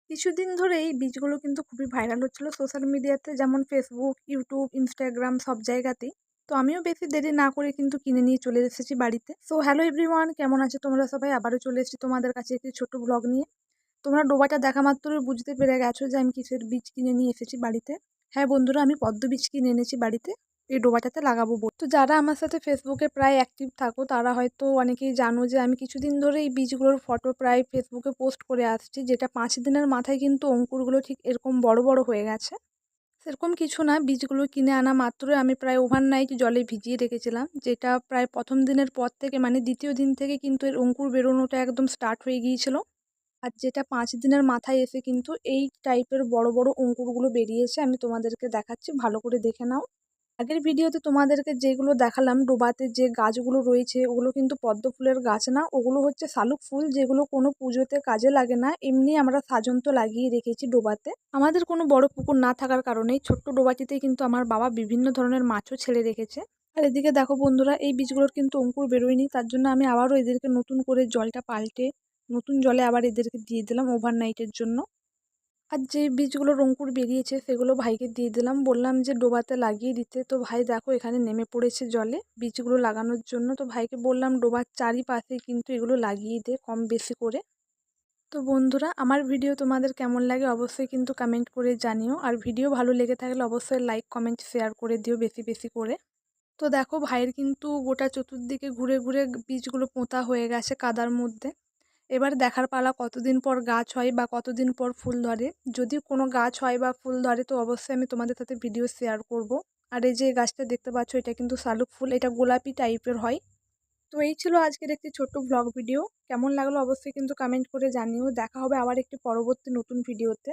কিছুদিন ধরে এই বীজগুলো কিন্তু খুবই ভাইরাল হচ্ছিল সোশ্যাল মিডিয়াতে, যেমন ফেসবুক, ইউটিউব, ইনস্টাগ্রাম সব জায়গাতেই। তো আমিও বেশি দেরি না করে কিন্তু কিনে নিয়ে চলে এসেছি বাড়িতে। সো হ্যালো এভরিওয়ান, কেমন আছো তোমরা সবাই? আবারও চলে এসেছি তোমাদের কাছে একটি ছোট ব্লগ নিয়ে। তোমরা ডোবাটা দেখা মাত্রই বুঝতে পেরে গেছো যে আমি কিসের বীজ কিনে নিয়ে এসেছি বাড়িতে। হ্যাঁ বন্ধুরা, আমি পদ্ম বীজ কিনে এনেছি বাড়িতে এই ডোবাটাতে লাগাবো বলে। তো যারা আমার সাথে ফেসবুকে প্রায় অ্যাক্টিভ থাকো তারা হয়তো অনেকেই জানো যে আমি কিছুদিন ধরে এই বীজগুলোর ফটো প্রায় ফেসবুকে পোস্ট করে আসছি, যেটা 5 দিনের মাথায় কিন্তু অঙ্কুরগুলো ঠিক এরকম বড় বড় হয়ে গেছে। সেরকম কিছু না, বীজগুলো কিনে আনা মাত্রই আমি প্রায় ওভারনাইট জলে ভিজিয়ে রেখেছিলাম, যেটা প্রায় প্রথম দিনের পর থেকে মানে দ্বিতীয় দিন থেকে কিন্তু এর অঙ্কুর বেরোনোটা একদম স্টার্ট হয়ে গিয়েছিল। আর যেটা 5 দিনের মাথায় এসে কিন্তু এই টাইপের বড় বড় অঙ্কুরগুলো বেরিয়েছে। আমি তোমাদেরকে দেখাচ্ছি, ভালো করে দেখে নাও। আগের ভিডিওতে তোমাদেরকে যেগুলো দেখালাম ডোবাতে যে গাছগুলো রয়েছে ওগুলো কিন্তু পদ্ম ফুলের গাছ না, ওগুলো হচ্ছে শালুক ফুল, যেগুলো কোনো পুজোতে কাজে লাগে না, এমনি আমরা সাজন্ত লাগিয়ে রেখেছি ডোবাতে। আমাদের কোনো বড় পুকুর না থাকার কারণে ছোট্ট ডোবাটিতে কিন্তু আমার বাবা বিভিন্ন ধরনের মাছও ছেড়ে রেখেছে। আর এদিকে দেখো বন্ধুরা, এই বীজগুলোর কিন্তু অঙ্কুর বেরোয়নি, তার জন্য আমি আবারও এদেরকে নতুন করে জলটা পাল্টে নতুন জলে আবার এদেরকে দিয়ে দিলাম ওভারনাইটের জন্য। আর যে বীজগুলোর অঙ্কুর বেরিয়েছে সেগুলো ভাইকে দিয়ে দিলাম, বললাম যে ডোবাতে লাগিয়ে দিতে। তো ভাই দেখো এখানে নেমে পড়েছে জলে বীজগুলো লাগানোর জন্য। তো ভাইকে বললাম ডোবার চারিপাশে কিন্তু এগুলো লাগিয়ে দে কম বেশি করে। তো বন্ধুরা, আমার ভিডিও তোমাদের কেমন লাগে অবশ্যই কিন্তু কমেন্ট করে জানিও। আর ভিডিও ভালো লেগে থাকলে অবশ্যই লাইক কমেন্ট শেয়ার করে দিও বেশি বেশি করে। তো দেখো ভাইয়ের কিন্তু গোটা চতুর্দিকে ঘুরে ঘুরে বীজগুলো পোঁতা হয়ে গেছে কাদার মধ্যে। এবার দেখার পালা কতদিন পর গাছ হয় বা কতদিন পর ফুল ধরে। যদি কোনো গাছ হয় বা ফুল ধরে তো অবশ্যই আমি তোমাদের সাথে ভিডিও শেয়ার করব। আর এই যে গাছটা দেখতে পাচ্ছ এটা কিন্তু শালুক ফুল, এটা গোলাপি টাইপের হয়। তো এই ছিল আজকের একটি ছোট্ট ব্লগ ভিডিও। কেমন লাগলো অবশ্যই কিন্তু কমেন্ট করে জানিও। দেখা হবে আবার একটি পরবর্তী নতুন ভিডিওতে।